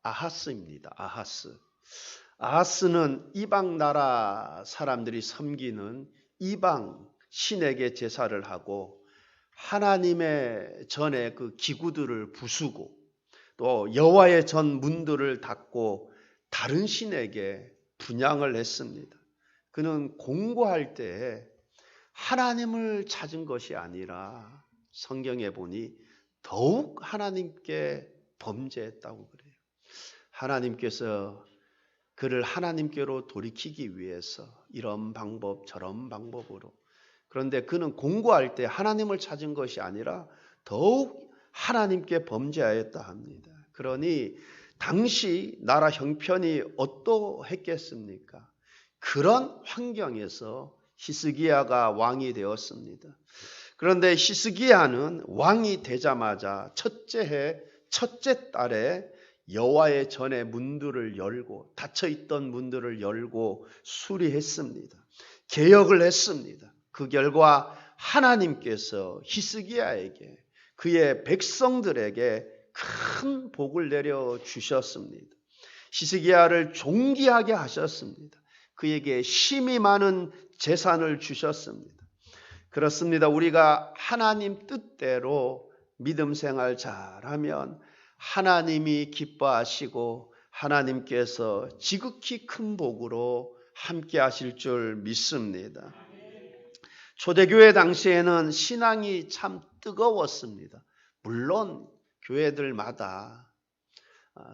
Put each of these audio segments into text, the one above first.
아하스입니다. 아하스. 아하스는 이방 나라 사람들이 섬기는 이방 신에게 제사를 하고 하나님의 전에 그 기구들을 부수고 또 여호와의 전 문들을 닫고 다른 신에게 분향을 했습니다. 그는 공고할 때에 하나님을 찾은 것이 아니라 성경에 보니 더욱 하나님께 범죄했다고 그래요. 하나님께서 그를 하나님께로 돌이키기 위해서 이런 방법 저런 방법으로, 그런데 그는 공고할 때 하나님을 찾은 것이 아니라 더욱 하나님께 범죄하였다 합니다. 그러니 당시 나라 형편이 어떠했겠습니까? 그런 환경에서 히스기야가 왕이 되었습니다. 그런데 히스기야는 왕이 되자마자 첫째 해 첫째 달에 여호와의 전의 문들을 열고 닫혀있던 문들을 열고 수리했습니다. 개혁을 했습니다. 그 결과 하나님께서 히스기야에게 그의 백성들에게 큰 복을 내려 주셨습니다. 히스기야를 존귀하게 하셨습니다. 그에게 힘이 많은 재산을 주셨습니다. 그렇습니다. 우리가 하나님 뜻대로 믿음 생활 잘하면 하나님이 기뻐하시고 하나님께서 지극히 큰 복으로 함께 하실 줄 믿습니다. 초대교회 당시에는 신앙이 참 뜨거웠습니다. 물론 교회들마다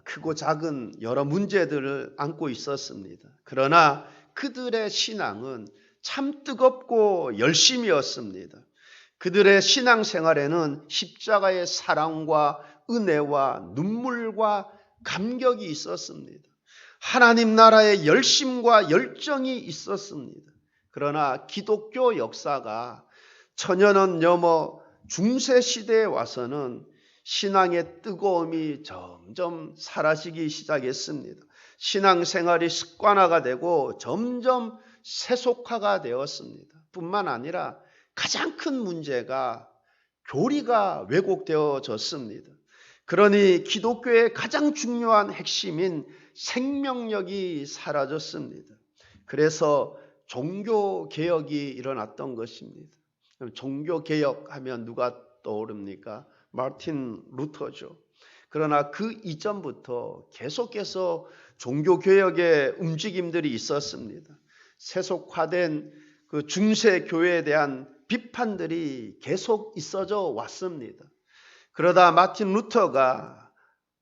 크고 작은 여러 문제들을 안고 있었습니다. 그러나 그들의 신앙은 참 뜨겁고 열심이었습니다. 그들의 신앙생활에는 십자가의 사랑과 은혜와 눈물과 감격이 있었습니다. 하나님 나라의 열심과 열정이 있었습니다. 그러나 기독교 역사가 천여년 넘어 중세시대에 와서는 신앙의 뜨거움이 점점 사라지기 시작했습니다. 신앙생활이 습관화가 되고 점점 세속화가 되었습니다. 뿐만 아니라 가장 큰 문제가 교리가 왜곡되어졌습니다. 그러니 기독교의 가장 중요한 핵심인 생명력이 사라졌습니다. 그래서 종교개혁이 일어났던 것입니다. 종교개혁하면 누가 떠오릅니까? 마틴 루터죠. 그러나 그 이전부터 계속해서 종교개혁의 움직임들이 있었습니다. 세속화된 그 중세교회에 대한 비판들이 계속 있어져 왔습니다. 그러다 마틴 루터가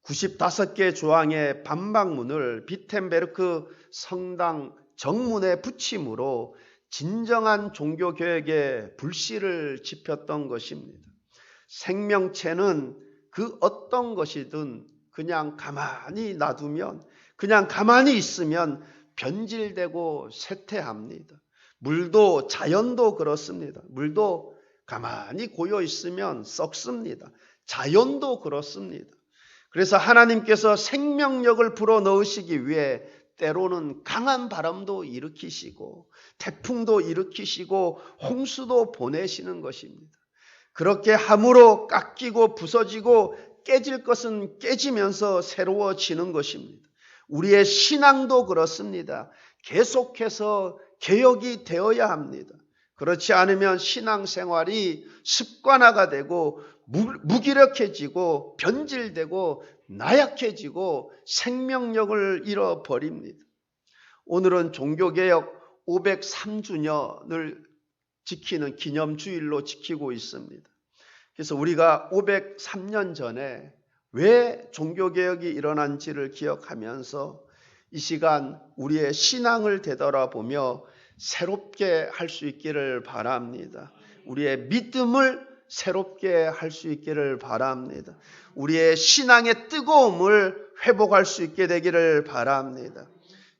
95개 조항의 반박문을 비텐베르크 성당 정문에 붙임으로 진정한 종교개혁의 불씨를 지폈던 것입니다. 생명체는 그 어떤 것이든 그냥 가만히 놔두면, 그냥 가만히 있으면 변질되고 쇠퇴합니다. 물도 자연도 그렇습니다. 물도 가만히 고여 있으면 썩습니다. 자연도 그렇습니다. 그래서 하나님께서 생명력을 불어넣으시기 위해 때로는 강한 바람도 일으키시고 태풍도 일으키시고 홍수도 보내시는 것입니다. 그렇게 함으로 깎이고 부서지고 깨질 것은 깨지면서 새로워지는 것입니다. 우리의 신앙도 그렇습니다. 계속해서 개혁이 되어야 합니다. 그렇지 않으면 신앙생활이 습관화가 되고 무기력해지고 변질되고 나약해지고 생명력을 잃어버립니다. 오늘은 종교개혁 503주년을 지키는 기념주일로 지키고 있습니다. 그래서 우리가 503년 전에 왜 종교개혁이 일어난지를 기억하면서 이 시간 우리의 신앙을 되돌아보며 새롭게 할 수 있기를 바랍니다. 우리의 믿음을 새롭게 할 수 있기를 바랍니다. 우리의 신앙의 뜨거움을 회복할 수 있게 되기를 바랍니다.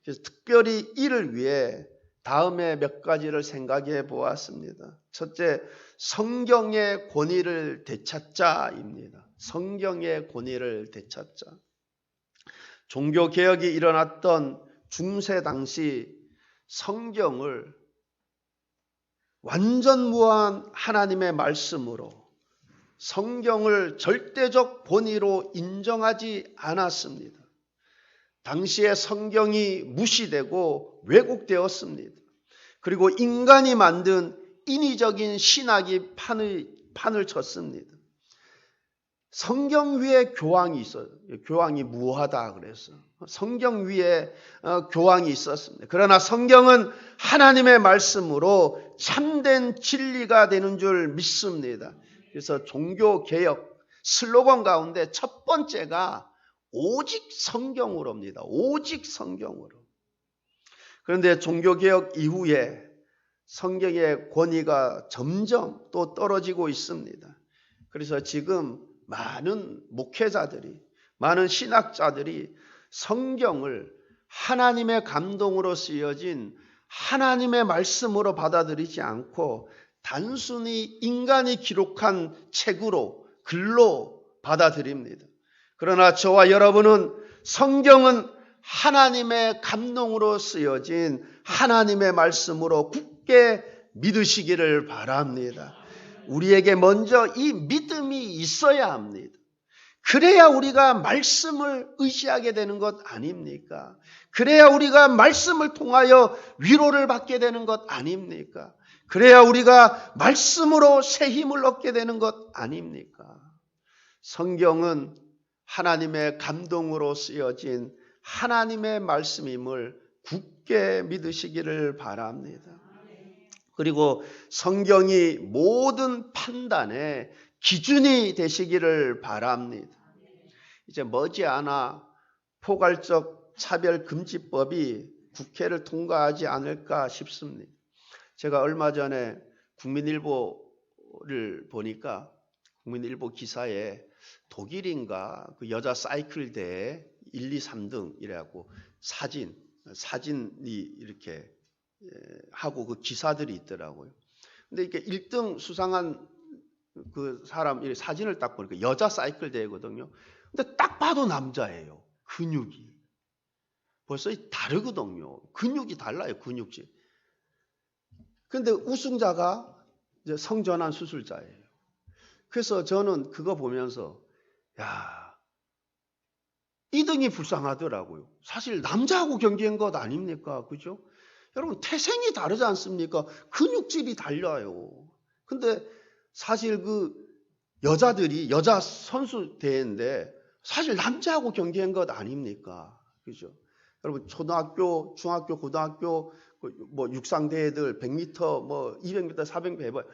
그래서 특별히 이를 위해 다음에 몇 가지를 생각해 보았습니다. 첫째, 성경의 권위를 되찾자입니다. 성경의 권위를 되찾자. 종교개혁이 일어났던 중세 당시 성경을 완전무한 하나님의 말씀으로 성경을 절대적 권위로 인정하지 않았습니다. 당시에 성경이 무시되고 왜곡되었습니다. 그리고 인간이 만든 인위적인 신학이 판을 쳤습니다. 성경 위에 교황이 있어요. 교황이 무하다 그래서 성경 위에 교황이 있었습니다. 그러나 성경은 하나님의 말씀으로 참된 진리가 되는 줄 믿습니다. 그래서 종교개혁 슬로건 가운데 첫 번째가 오직 성경으로입니다. 오직 성경으로. 그런데 종교개혁 이후에 성경의 권위가 점점 또 떨어지고 있습니다. 그래서 지금 많은 목회자들이, 많은 신학자들이 성경을 하나님의 감동으로 쓰여진 하나님의 말씀으로 받아들이지 않고 단순히 인간이 기록한 책으로, 글로 받아들입니다. 그러나 저와 여러분은 성경은 하나님의 감동으로 쓰여진 하나님의 말씀으로 굳게 믿으시기를 바랍니다. 우리에게 먼저 이 믿음이 있어야 합니다. 그래야 우리가 말씀을 의지하게 되는 것 아닙니까? 그래야 우리가 말씀을 통하여 위로를 받게 되는 것 아닙니까? 그래야 우리가 말씀으로 새 힘을 얻게 되는 것 아닙니까? 성경은 하나님의 감동으로 쓰여진 하나님의 말씀임을 굳게 믿으시기를 바랍니다. 그리고 성경이 모든 판단의 기준이 되시기를 바랍니다. 이제 머지않아 포괄적 차별금지법이 국회를 통과하지 않을까 싶습니다. 제가 얼마 전에 국민일보를 보니까 국민일보 기사에 독일인가 그 여자 사이클 대회 1, 2, 3등이라고 사진이 이렇게 하고 그 기사들이 있더라고요. 근데 이렇게 1등 수상한 그 사람 사진을 딱 보니까 여자 사이클 대회거든요. 근데 딱 봐도 남자예요. 근육이. 벌써 다르거든요. 근육이 달라요. 근육질. 근데 우승자가 이제 성전환 수술자예요. 그래서 저는 그거 보면서 야, 2등이 불쌍하더라고요. 사실 남자하고 경기한 것 아닙니까? 그죠? 여러분 태생이 다르지 않습니까? 근육질이 달라요. 근데 사실 그 여자들이 여자 선수 대회인데 사실 남자하고 경기한 것 아닙니까? 그죠? 여러분 초등학교, 중학교, 고등학교 뭐 육상 대회들 100m, 뭐 200m, 400m 해봐요.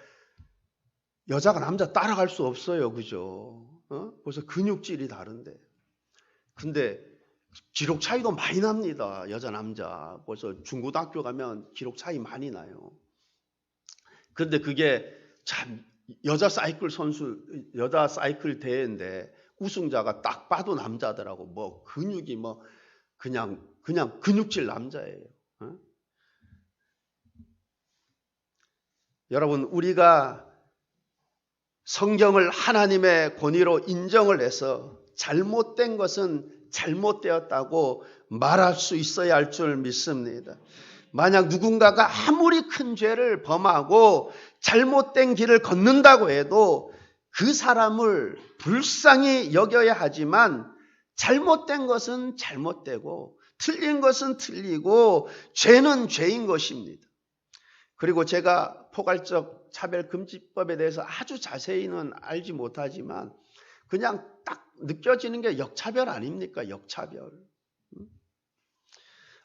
여자가 남자 따라갈 수 없어요. 그죠? 벌써 근육질이 다른데. 근데 기록 차이도 많이 납니다. 여자, 남자. 벌써 중고등학교 가면 기록 차이 많이 나요. 그런데 그게 참 여자 사이클 대회인데 우승자가 딱 봐도 남자더라고. 뭐 근육이 뭐 그냥 근육질 남자예요. 여러분 우리가 성경을 하나님의 권위로 인정을 해서 잘못된 것은 잘못되었다고 말할 수 있어야 할 줄 믿습니다. 만약 누군가가 아무리 큰 죄를 범하고 잘못된 길을 걷는다고 해도 그 사람을 불쌍히 여겨야 하지만 잘못된 것은 잘못되고 틀린 것은 틀리고 죄는 죄인 것입니다. 그리고 제가 포괄적 차별금지법에 대해서 아주 자세히는 알지 못하지만 그냥 딱 느껴지는 게 역차별 아닙니까? 역차별.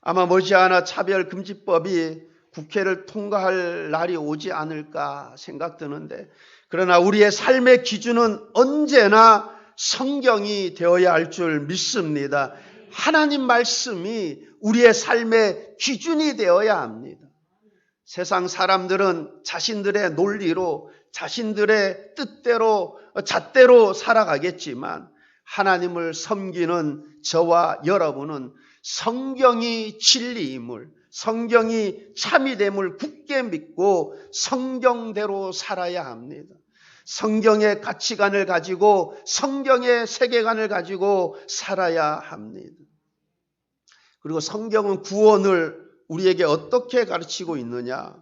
아마 머지않아 차별금지법이 국회를 통과할 날이 오지 않을까 생각드는데 그러나 우리의 삶의 기준은 언제나 성경이 되어야 할 줄 믿습니다. 하나님 말씀이 우리의 삶의 기준이 되어야 합니다. 세상 사람들은 자신들의 논리로 자신들의 뜻대로 잣대로 살아가겠지만 하나님을 섬기는 저와 여러분은 성경이 진리임을 성경이 참이됨을 굳게 믿고 성경대로 살아야 합니다. 성경의 가치관을 가지고 성경의 세계관을 가지고 살아야 합니다. 그리고 성경은 구원을 우리에게 어떻게 가르치고 있느냐?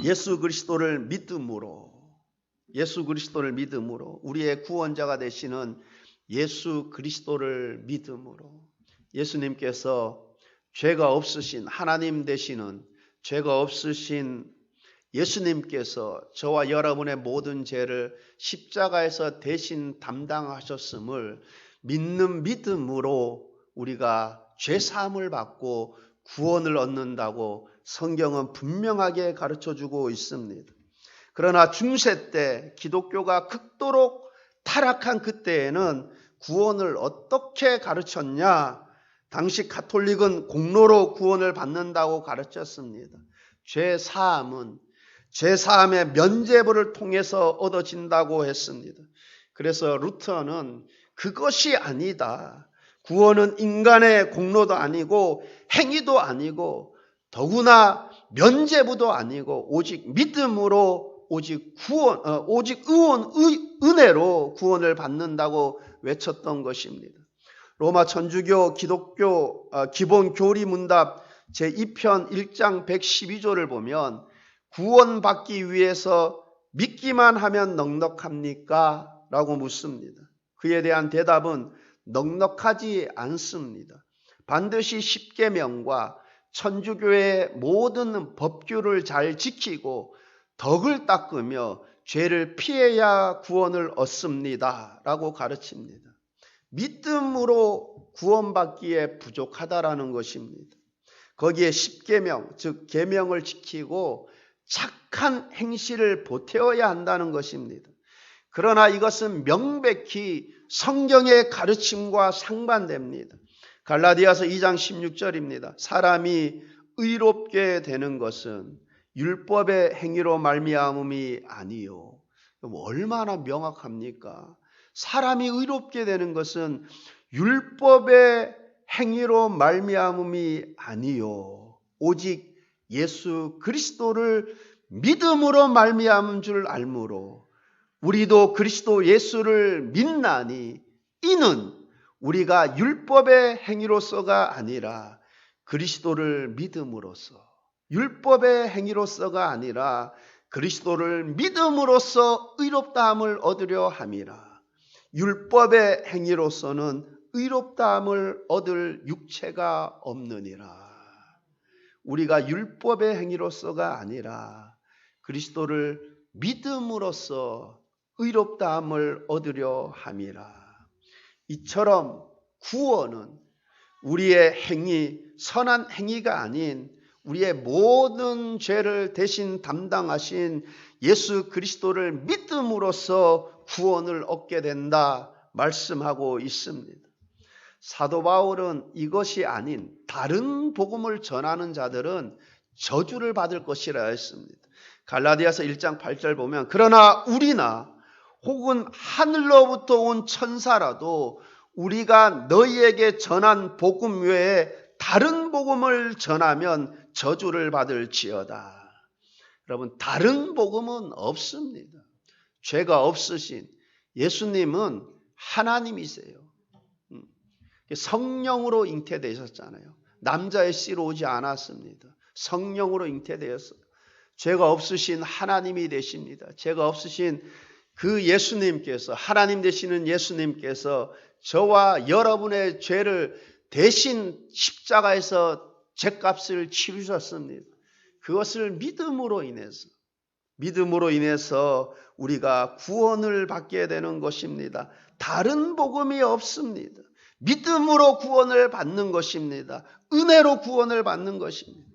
예수 그리스도를 믿음으로 우리의 구원자가 되시는 예수 그리스도를 믿음으로 예수님께서 죄가 없으신 하나님 되시는 죄가 없으신 예수님께서 저와 여러분의 모든 죄를 십자가에서 대신 담당하셨음을 믿는 믿음으로 우리가 죄사함을 받고 구원을 얻는다고 성경은 분명하게 가르쳐주고 있습니다. 그러나 중세 때 기독교가 극도로 타락한 그때에는 구원을 어떻게 가르쳤냐? 당시 가톨릭은 공로로 구원을 받는다고 가르쳤습니다. 죄사함의 면죄부를 통해서 얻어진다고 했습니다. 그래서 루터는 그것이 아니다. 구원은 인간의 공로도 아니고 행위도 아니고 더구나 면죄부도 아니고 오직 믿음으로 오직 은혜로 구원을 받는다고 외쳤던 것입니다. 로마 천주교 기독교 기본 교리 문답 제2편 1장 112조를 보면 구원받기 위해서 믿기만 하면 넉넉합니까? 라고 묻습니다. 그에 대한 대답은 넉넉하지 않습니다. 반드시 십계명과 천주교의 모든 법규를 잘 지키고 덕을 닦으며 죄를 피해야 구원을 얻습니다. 라고 가르칩니다. 믿음으로 구원받기에 부족하다라는 것입니다. 거기에 십계명, 즉 계명을 지키고 착한 행실을 보태어야 한다는 것입니다. 그러나 이것은 명백히 성경의 가르침과 상반됩니다. 갈라디아서 2장 16절입니다. 사람이 의롭게 되는 것은 율법의 행위로 말미암음이 아니요. 얼마나 명확합니까? 사람이 의롭게 되는 것은 율법의 행위로 말미암음이 아니요. 오직 예수 그리스도를 믿음으로 말미암은 줄 알므로 우리도 그리스도 예수를 믿나니 이는 우리가 율법의 행위로서가 아니라 그리스도를 믿음으로써 율법의 행위로서가 아니라 그리스도를 믿음으로써 의롭다함을 얻으려 함이라. 율법의 행위로서는 의롭다함을 얻을 육체가 없느니라. 우리가 율법의 행위로서가 아니라 그리스도를 믿음으로써 의롭다함을 얻으려 함이라. 이처럼 구원은 우리의 행위, 선한 행위가 아닌 우리의 모든 죄를 대신 담당하신 예수 그리스도를 믿음으로써 구원을 얻게 된다 말씀하고 있습니다. 사도 바울은 이것이 아닌 다른 복음을 전하는 자들은 저주를 받을 것이라 했습니다. 갈라디아서 1장 8절 보면 그러나 우리나 혹은 하늘로부터 온 천사라도 우리가 너희에게 전한 복음 외에 다른 복음을 전하면 저주를 받을지어다. 여러분, 다른 복음은 없습니다. 죄가 없으신 예수님은 하나님이세요. 성령으로 잉태되셨잖아요. 남자의 씨로 오지 않았습니다. 성령으로 잉태되었어요. 죄가 없으신 하나님이 되십니다. 죄가 없으신 그 예수님께서, 하나님 되시는 예수님께서 저와 여러분의 죄를 대신 십자가에서 죄값을 치르셨습니다. 그것을 믿음으로 인해서 우리가 구원을 받게 되는 것입니다. 다른 복음이 없습니다. 믿음으로 구원을 받는 것입니다. 은혜로 구원을 받는 것입니다.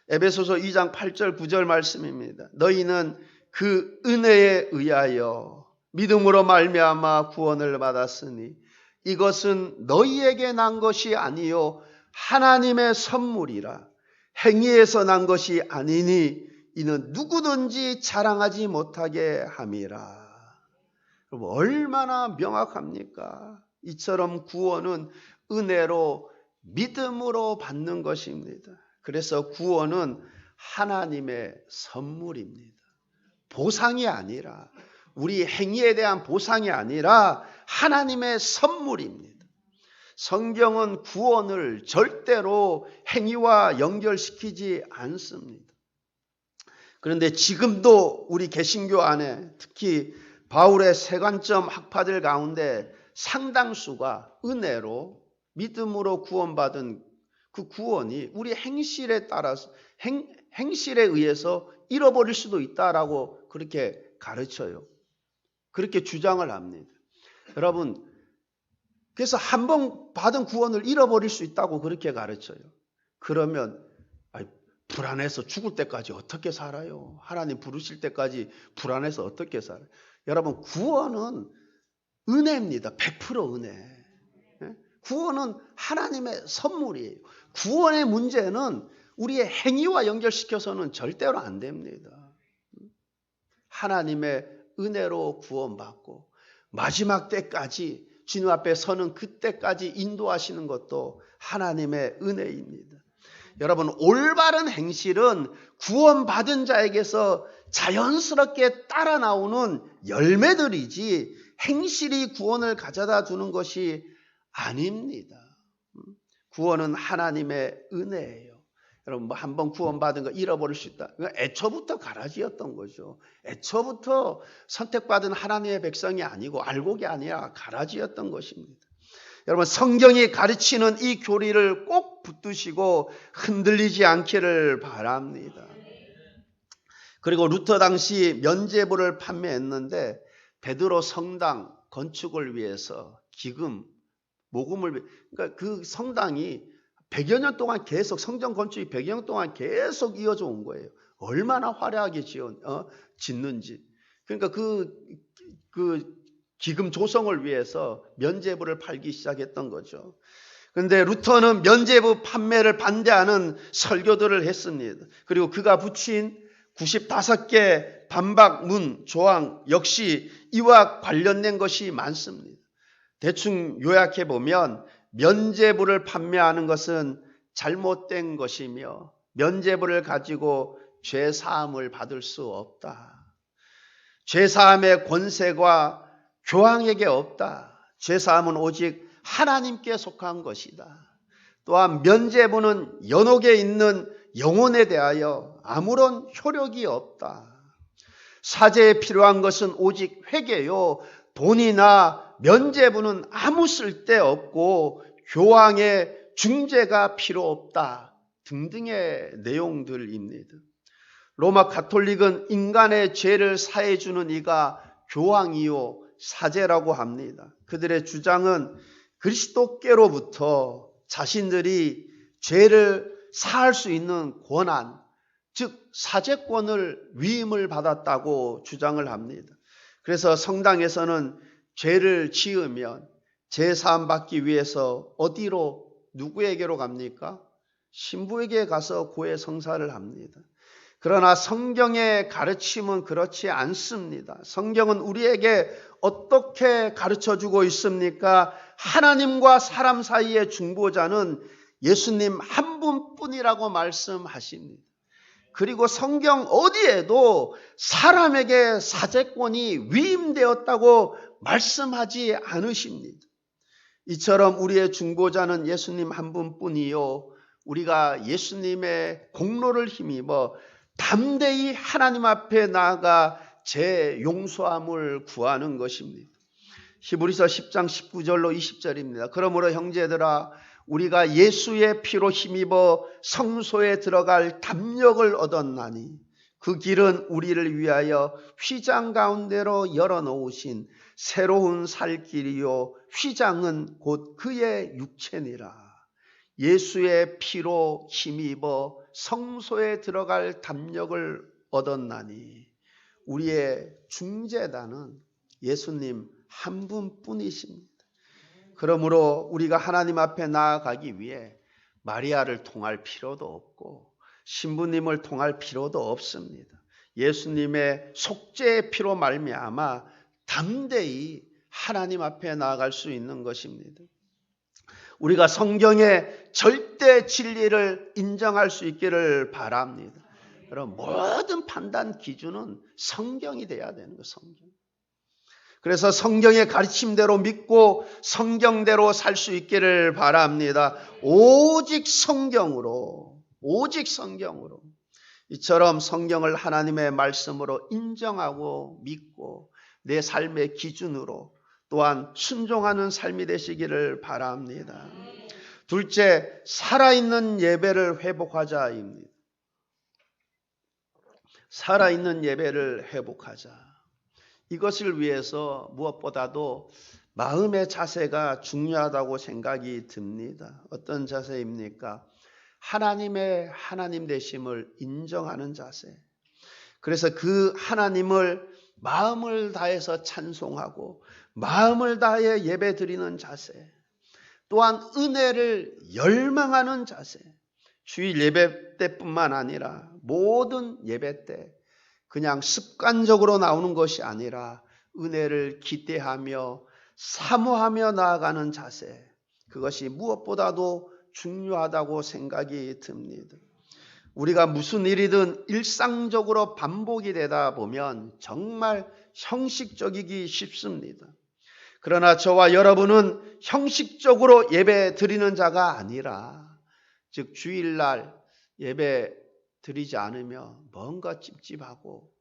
에베소서 2장 8절 9절 말씀입니다. 너희는 그 은혜에 의하여 믿음으로 말미암아 구원을 받았으니 이것은 너희에게 난 것이 아니요 하나님의 선물이라. 행위에서 난 것이 아니니 이는 누구든지 자랑하지 못하게 함이라. 여러분, 얼마나 명확합니까? 이처럼 구원은 은혜로 믿음으로 받는 것입니다. 그래서 구원은 하나님의 선물입니다. 보상이 아니라, 우리 행위에 대한 보상이 아니라 하나님의 선물입니다. 성경은 구원을 절대로 행위와 연결시키지 않습니다. 그런데 지금도 우리 개신교 안에 특히 바울의 세관점 학파들 가운데 상당수가 은혜로 믿음으로 구원받은 그 구원이 우리 행실에 따라서 행실에 의해서 잃어버릴 수도 있다라고 그렇게 가르쳐요. 그렇게 주장을 합니다. 여러분, 그래서 한 번 받은 구원을 잃어버릴 수 있다고 그렇게 가르쳐요. 그러면 불안해서 죽을 때까지 어떻게 살아요? 하나님 부르실 때까지 불안해서 어떻게 살아요? 여러분, 구원은 은혜입니다. 100% 은혜. 구원은 하나님의 선물이에요. 구원의 문제는 우리의 행위와 연결시켜서는 절대로 안 됩니다. 하나님의 은혜로 구원받고 마지막 때까지 주님 앞에 서는 그때까지 인도하시는 것도 하나님의 은혜입니다. 여러분, 올바른 행실은 구원받은 자에게서 자연스럽게 따라 나오는 열매들이지 행실이 구원을 가져다 주는 것이 아닙니다. 구원은 하나님의 은혜예요. 여러분, 뭐 한번 구원받은 거 잃어버릴 수 있다. 애초부터 가라지였던 거죠. 애초부터 선택받은 하나님의 백성이 아니고 알곡이 아니라 가라지였던 것입니다. 여러분, 성경이 가르치는 이 교리를 꼭 붙드시고 흔들리지 않기를 바랍니다. 그리고 루터 당시 면죄부를 판매했는데 베드로 성당 건축을 위해서 기금, 모금을, 그러니까 그 성당이 100여 년 동안 계속, 성전 건축이 100여 년 동안 계속 이어져 온 거예요. 얼마나 화려하게 짓는지. 그러니까 그 기금 조성을 위해서 면죄부를 팔기 시작했던 거죠. 그런데 루터는 면죄부 판매를 반대하는 설교들을 했습니다. 그리고 그가 붙인 95개 반박문 조항 역시 이와 관련된 것이 많습니다. 대충 요약해 보면 면죄부를 판매하는 것은 잘못된 것이며 면죄부를 가지고 죄사함을 받을 수 없다. 죄사함의 권세가 교황에게 없다. 죄사함은 오직 하나님께 속한 것이다. 또한 면죄부는 연옥에 있는 영혼에 대하여 아무런 효력이 없다. 사죄에 필요한 것은 오직 회개요. 돈이나 면죄부는 아무 쓸데 없고 교황의 중재가 필요 없다. 등등의 내용들입니다. 로마 가톨릭은 인간의 죄를 사해 주는 이가 교황이요 사제라고 합니다. 그들의 주장은 그리스도께로부터 자신들이 죄를 사할 수 있는 권한, 즉 사제권을 위임을 받았다고 주장을 합니다. 그래서 성당에서는 죄를 지으면 제사함 받기 위해서 어디로, 누구에게로 갑니까? 신부에게 가서 고해 성사를 합니다. 그러나 성경의 가르침은 그렇지 않습니다. 성경은 우리에게 어떻게 가르쳐주고 있습니까? 하나님과 사람 사이의 중보자는 예수님 한 분뿐이라고 말씀하십니다. 그리고 성경 어디에도 사람에게 사제권이 위임되었다고 말씀하지 않으십니다. 이처럼 우리의 중보자는 예수님 한 분뿐이요. 우리가 예수님의 공로를 힘입어 담대히 하나님 앞에 나아가 제 용서함을 구하는 것입니다. 히브리서 10장 19절로 20절입니다. 그러므로 형제들아 우리가 예수의 피로 힘입어 성소에 들어갈 담력을 얻었나니 그 길은 우리를 위하여 휘장 가운데로 열어놓으신 새로운 살 길이요 휘장은 곧 그의 육체니라. 예수의 피로 힘입어 성소에 들어갈 담력을 얻었나니 우리의 중재단은 예수님 한 분뿐이십니다. 그러므로 우리가 하나님 앞에 나아가기 위해 마리아를 통할 필요도 없고 신부님을 통할 필요도 없습니다. 예수님의 속죄의 피로 말미암아 담대히 하나님 앞에 나아갈 수 있는 것입니다. 우리가 성경의 절대 진리를 인정할 수 있기를 바랍니다. 여러분, 모든 판단 기준은 성경이 돼야 되는 거예요. 성경. 그래서 성경의 가르침대로 믿고 성경대로 살 수 있기를 바랍니다. 오직 성경으로, 오직 성경으로. 이처럼 성경을 하나님의 말씀으로 인정하고 믿고 내 삶의 기준으로 또한 순종하는 삶이 되시기를 바랍니다. 둘째, 살아있는 예배를 회복하자입니다. 살아있는 예배를 회복하자. 이것을 위해서 무엇보다도 마음의 자세가 중요하다고 생각이 듭니다. 어떤 자세입니까? 하나님의 하나님 되심을 인정하는 자세. 그래서 그 하나님을 마음을 다해서 찬송하고 마음을 다해 예배 드리는 자세. 또한 은혜를 열망하는 자세. 주일 예배 때뿐만 아니라 모든 예배 때 그냥 습관적으로 나오는 것이 아니라 은혜를 기대하며 사모하며 나아가는 자세. 그것이 무엇보다도 중요하다고 생각이 듭니다. 우리가 무슨 일이든 일상적으로 반복이 되다 보면 정말 형식적이기 쉽습니다. 그러나 저와 여러분은 형식적으로 예배 드리는 자가 아니라, 즉 주일날 예배 드리지 않으면 뭔가 찝찝하고,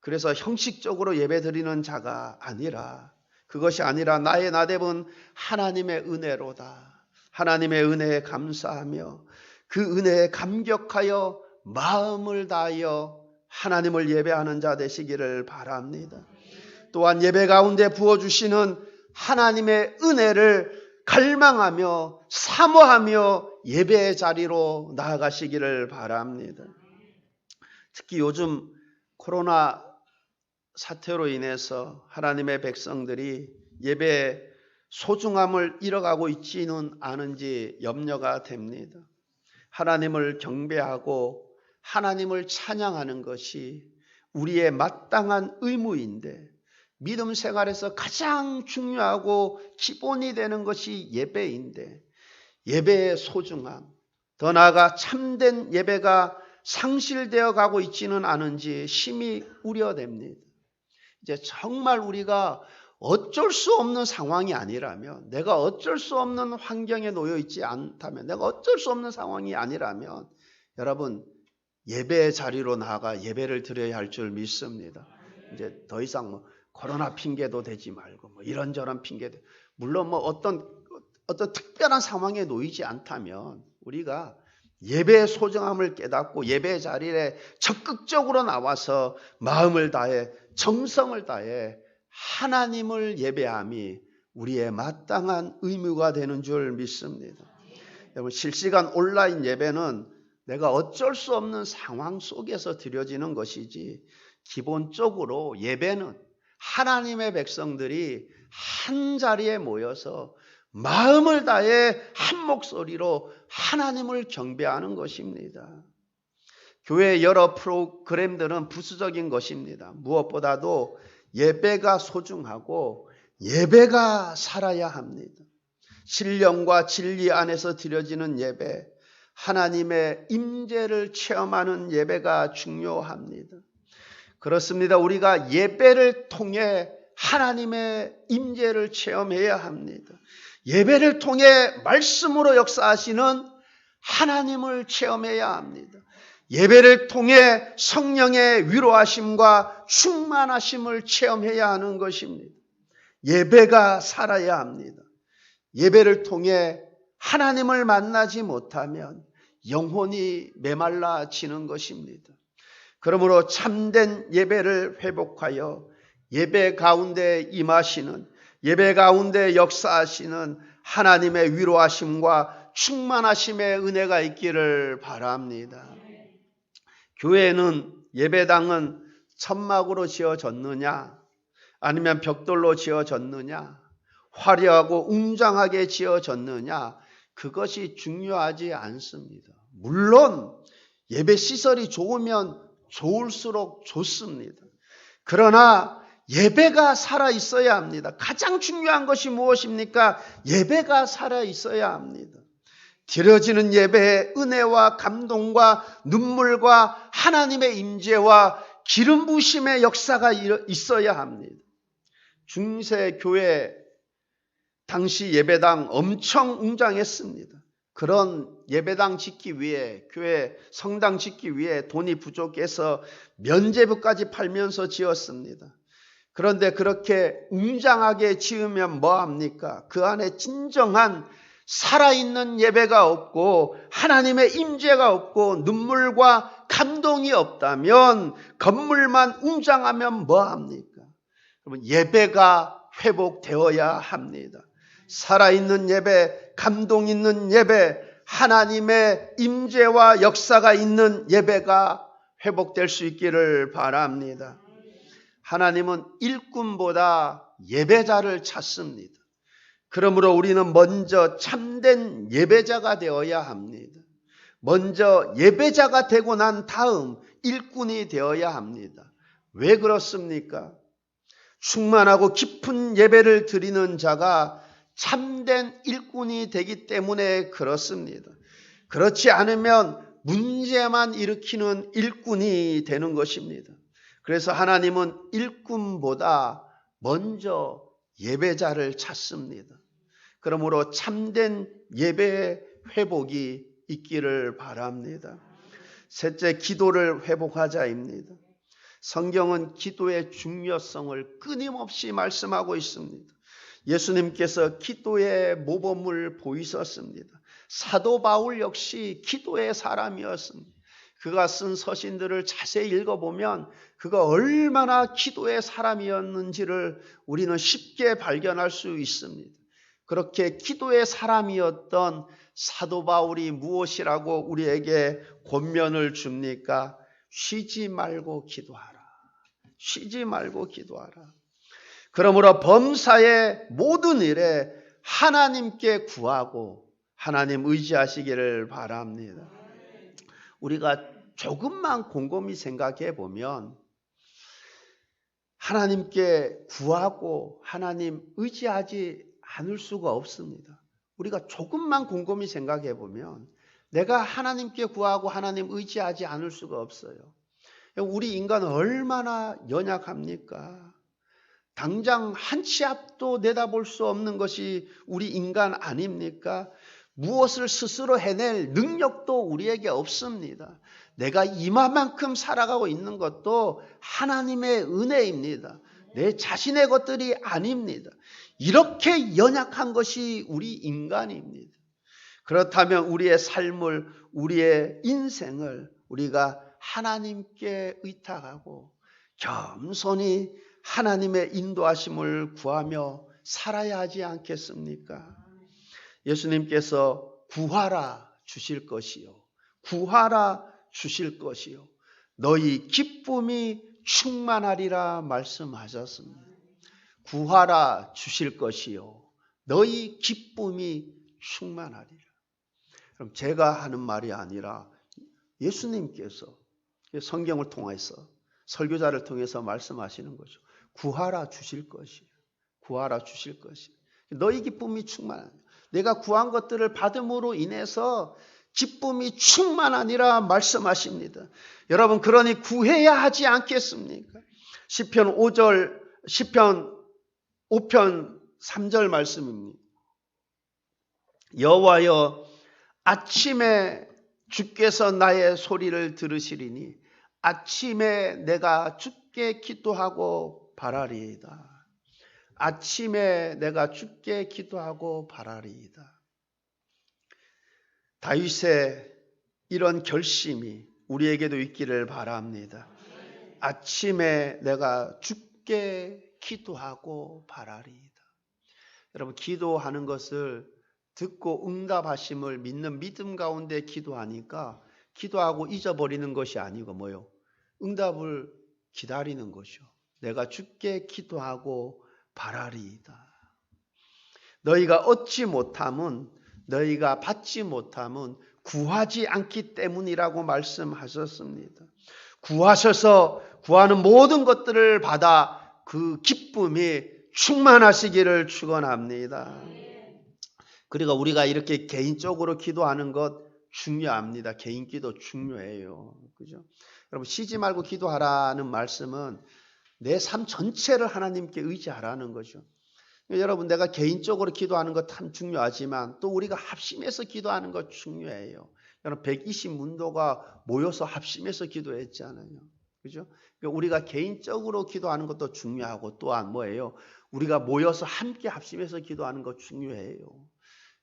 그래서 형식적으로 예배 드리는 자가 아니라, 그것이 아니라 나의 나됨은 하나님의 은혜로다. 하나님의 은혜에 감사하며 그 은혜에 감격하여 마음을 다하여 하나님을 예배하는 자 되시기를 바랍니다. 또한 예배 가운데 부어주시는 하나님의 은혜를 갈망하며 사모하며 예배의 자리로 나아가시기를 바랍니다. 특히 요즘 코로나 사태로 인해서 하나님의 백성들이 예배의 소중함을 잃어가고 있지는 않은지 염려가 됩니다. 하나님을 경배하고 하나님을 찬양하는 것이 우리의 마땅한 의무인데, 믿음 생활에서 가장 중요하고 기본이 되는 것이 예배인데, 예배의 소중함, 더 나아가 참된 예배가 상실되어 가고 있지는 않은지 심히 우려됩니다. 이제 정말 우리가 어쩔 수 없는 상황이 아니라면, 내가 어쩔 수 없는 환경에 놓여 있지 않다면, 내가 어쩔 수 없는 상황이 아니라면 여러분 예배의 자리로 나아가 예배를 드려야 할 줄 믿습니다. 이제 더 이상 코로나 핑계도 대지 말고 이런저런 핑계도, 물론 어떤 특별한 상황에 놓이지 않다면 우리가 예배의 소중함을 깨닫고 예배의 자리에 적극적으로 나와서 마음을 다해 정성을 다해 하나님을 예배함이 우리의 마땅한 의무가 되는 줄 믿습니다. 여러분, 실시간 온라인 예배는 내가 어쩔 수 없는 상황 속에서 드려지는 것이지, 기본적으로 예배는 하나님의 백성들이 한 자리에 모여서 마음을 다해 한 목소리로 하나님을 경배하는 것입니다. 교회의 여러 프로그램들은 부수적인 것입니다. 무엇보다도 예배가 소중하고 예배가 살아야 합니다. 신령과 진리 안에서 드려지는 예배, 하나님의 임재를 체험하는 예배가 중요합니다. 그렇습니다. 우리가 예배를 통해 하나님의 임재를 체험해야 합니다. 예배를 통해 말씀으로 역사하시는 하나님을 체험해야 합니다. 예배를 통해 성령의 위로하심과 충만하심을 체험해야 하는 것입니다. 예배가 살아야 합니다. 예배를 통해 하나님을 만나지 못하면 영혼이 메말라지는 것입니다. 그러므로 참된 예배를 회복하여 예배 가운데 임하시는, 예배 가운데 역사하시는 하나님의 위로하심과 충만하심의 은혜가 있기를 바랍니다. 교회는, 예배당은 천막으로 지어졌느냐, 아니면 벽돌로 지어졌느냐, 화려하고 웅장하게 지어졌느냐, 그것이 중요하지 않습니다. 물론 예배 시설이 좋으면 좋을수록 좋습니다. 그러나 예배가 살아 있어야 합니다. 가장 중요한 것이 무엇입니까? 예배가 살아 있어야 합니다. 드려지는 예배에 은혜와 감동과 눈물과 하나님의 임재와 기름 부으심의 역사가 있어야 합니다. 중세 교회 당시 예배당 엄청 웅장했습니다. 그런 예배당 짓기 위해, 교회 성당 짓기 위해 돈이 부족해서 면제부까지 팔면서 지었습니다. 그런데 그렇게 웅장하게 지으면 뭐합니까? 그 안에 진정한 살아있는 예배가 없고 하나님의 임재가 없고 눈물과 감동이 없다면 건물만 웅장하면 뭐합니까? 여러분, 예배가 회복되어야 합니다. 살아있는 예배, 감동 있는 예배, 하나님의 임재와 역사가 있는 예배가 회복될 수 있기를 바랍니다. 하나님은 일꾼보다 예배자를 찾습니다. 그러므로 우리는 먼저 참된 예배자가 되어야 합니다. 먼저 예배자가 되고 난 다음 일꾼이 되어야 합니다. 왜 그렇습니까? 충만하고 깊은 예배를 드리는 자가 참된 일꾼이 되기 때문에 그렇습니다. 그렇지 않으면 문제만 일으키는 일꾼이 되는 것입니다. 그래서 하나님은 일꾼보다 먼저 예배자를 찾습니다. 그러므로 참된 예배의 회복이 있기를 바랍니다. 셋째, 기도를 회복하자입니다. 성경은 기도의 중요성을 끊임없이 말씀하고 있습니다. 예수님께서 기도의 모범을 보이셨습니다. 사도 바울 역시 기도의 사람이었습니다. 그가 쓴 서신들을 자세히 읽어보면 그가 얼마나 기도의 사람이었는지를 우리는 쉽게 발견할 수 있습니다. 그렇게 기도의 사람이었던 사도 바울이 무엇이라고 우리에게 권면을 줍니까? 쉬지 말고 기도하라. 쉬지 말고 기도하라. 그러므로 범사의 모든 일에 하나님께 구하고 하나님 의지하시기를 바랍니다. 우리가 조금만 곰곰이 생각해 보면 하나님께 구하고 하나님 의지하지 않을 수가 없습니다. 우리가 조금만 곰곰이 생각해 보면 내가 하나님께 구하고 하나님 의지하지 않을 수가 없어요. 우리 인간은 얼마나 연약합니까? 당장 한 치 앞도 내다볼 수 없는 것이 우리 인간 아닙니까? 무엇을 스스로 해낼 능력도 우리에게 없습니다. 내가 이만큼 살아가고 있는 것도 하나님의 은혜입니다. 내 자신의 것들이 아닙니다. 이렇게 연약한 것이 우리 인간입니다. 그렇다면 우리의 삶을, 우리의 인생을 우리가 하나님께 의탁하고 겸손히 하나님의 인도하심을 구하며 살아야 하지 않겠습니까? 예수님께서 구하라 주실 것이요, 구하라 주실 것이요, 너희 기쁨이 충만하리라 말씀하셨습니다. 구하라 주실 것이요, 너희 기쁨이 충만하리라. 그럼 제가 하는 말이 아니라 예수님께서 성경을 통해서 설교자를 통해서 말씀하시는 거죠. 구하라 주실 것이요, 구하라 주실 것이요, 너희 기쁨이 충만하리라. 내가 구한 것들을 받음으로 인해서 기쁨이 충만하니라 말씀하십니다. 여러분, 그러니 구해야 하지 않겠습니까? 시편 5편 3절 말씀입니다. 여호와여, 아침에 주께서 나의 소리를 들으시리니 아침에 내가 주께 기도하고 바라리이다. 아침에 내가 주께 기도하고 바라리이다. 다윗의 이런 결심이 우리에게도 있기를 바랍니다. 아침에 내가 주께 기도하고 바라리이다. 여러분, 기도하는 것을 듣고 응답하심을 믿는 믿음 가운데 기도하니까 기도하고 잊어버리는 것이 아니고 뭐요? 응답을 기다리는 것이요. 내가 주께 기도하고 바라리이다. 너희가 얻지 못함은, 너희가 받지 못함은 구하지 않기 때문이라고 말씀하셨습니다. 구하셔서 구하는 모든 것들을 받아 그 기쁨이 충만하시기를 축원합니다. 그러니까 우리가 이렇게 개인적으로 기도하는 것 중요합니다. 개인 기도 중요해요. 그죠? 여러분, 쉬지 말고 기도하라는 말씀은 내 삶 전체를 하나님께 의지하라는 거죠. 여러분, 내가 개인적으로 기도하는 것 참 중요하지만 또 우리가 합심해서 기도하는 것 중요해요. 여러분, 120문도가 모여서 합심해서 기도했잖아요. 그죠? 그러니까 우리가 개인적으로 기도하는 것도 중요하고 또한 뭐예요? 우리가 모여서 함께 합심해서 기도하는 거 중요해요.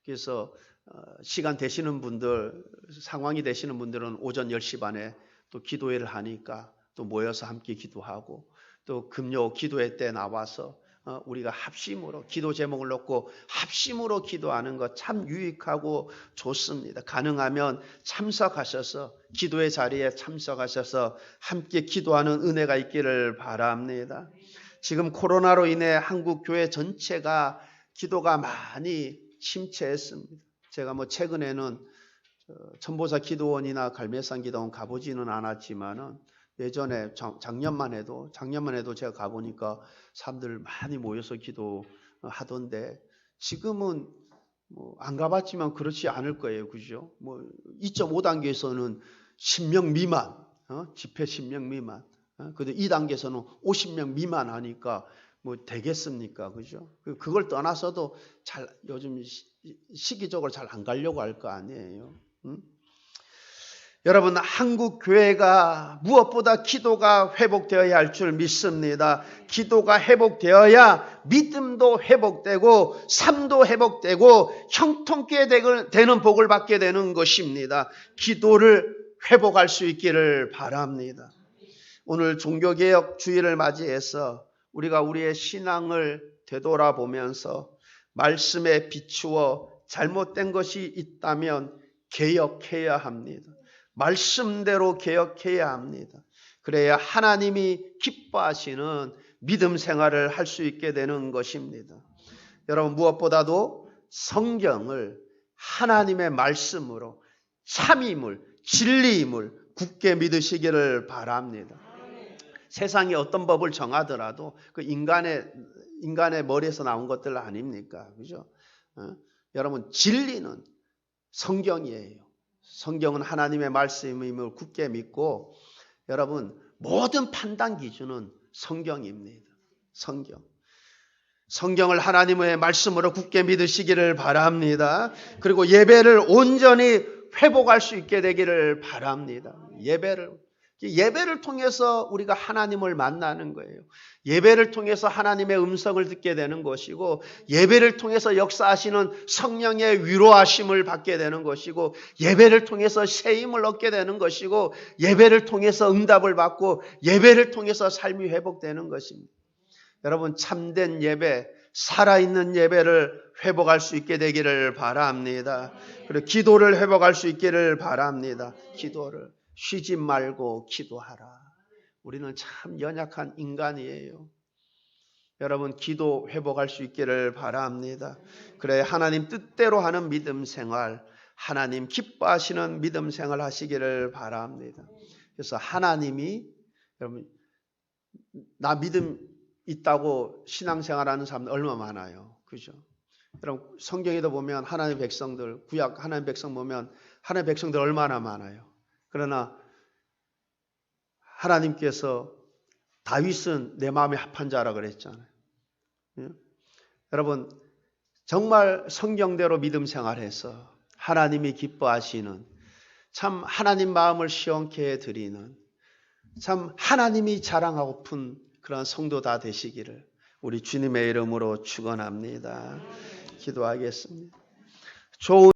그래서 시간 되시는 분들, 상황이 되시는 분들은 오전 10시 반에 또 기도회를 하니까 또 모여서 함께 기도하고 또 금요 기도회 때 나와서 우리가 합심으로 기도 제목을 놓고 합심으로 기도하는 것 참 유익하고 좋습니다. 가능하면 참석하셔서 기도의 자리에 참석하셔서 함께 기도하는 은혜가 있기를 바랍니다. 지금 코로나로 인해 한국 교회 전체가 기도가 많이 침체했습니다. 제가 최근에는 천보사 기도원이나 갈매산 기도원 가보지는 않았지만은 예전에 작년만 해도 제가 가보니까 사람들 많이 모여서 기도하던데 지금은 안 가봤지만 그렇지 않을 거예요. 그죠? 2.5단계에서는 10명 미만, 집회 10명 미만. 근데 2단계에서는 50명 미만 하니까 되겠습니까? 그죠? 그걸 떠나서도 요즘 시기적으로 잘 안 가려고 할 거 아니에요. 여러분, 한국 교회가 무엇보다 기도가 회복되어야 할 줄 믿습니다. 기도가 회복되어야 믿음도 회복되고 삶도 회복되고 형통케 되는 복을 받게 되는 것입니다. 기도를 회복할 수 있기를 바랍니다. 오늘 종교개혁 주일을 맞이해서 우리가 우리의 신앙을 되돌아보면서 말씀에 비추어 잘못된 것이 있다면 개혁해야 합니다. 말씀대로 개혁해야 합니다. 그래야 하나님이 기뻐하시는 믿음 생활을 할 수 있게 되는 것입니다. 여러분, 무엇보다도 성경을 하나님의 말씀으로 참임을, 진리임을 굳게 믿으시기를 바랍니다. 세상이 어떤 법을 정하더라도 그 인간의 머리에서 나온 것들 아닙니까? 그죠? 여러분, 진리는 성경이에요. 성경은 하나님의 말씀임을 굳게 믿고 여러분, 모든 판단 기준은 성경입니다. 성경을 하나님의 말씀으로 굳게 믿으시기를 바랍니다. 그리고 예배를 온전히 회복할 수 있게 되기를 바랍니다. 예배를 통해서 우리가 하나님을 만나는 거예요. 예배를 통해서 하나님의 음성을 듣게 되는 것이고 예배를 통해서 역사하시는 성령의 위로하심을 받게 되는 것이고 예배를 통해서 새 힘을 얻게 되는 것이고 예배를 통해서 응답을 받고 예배를 통해서 삶이 회복되는 것입니다. 여러분, 참된 예배, 살아있는 예배를 회복할 수 있게 되기를 바랍니다. 그리고 기도를 회복할 수 있기를 바랍니다. 기도를 쉬지 말고 기도하라. 우리는 참 연약한 인간이에요. 여러분, 기도 회복할 수 있기를 바랍니다. 그래 하나님 뜻대로 하는 믿음 생활, 하나님 기뻐하시는 믿음 생활 하시기를 바랍니다. 그래서 하나님이 여러분, 나 믿음 있다고 신앙생활하는 사람들 얼마나 많아요. 그죠? 여러분, 성경에도 보면 하나님의 백성들, 구약 하나님의 백성 보면 하나님의 백성들 얼마나 많아요. 그러나 하나님께서 다윗은 내 마음에 합한 자라 그랬잖아요. 예? 여러분, 정말 성경대로 믿음 생활해서 하나님이 기뻐하시는 참 하나님 마음을 시원케 해드리는 참 하나님이 자랑하고픈 그런 성도 다 되시기를 우리 주님의 이름으로 축원합니다. 기도하겠습니다. 좋은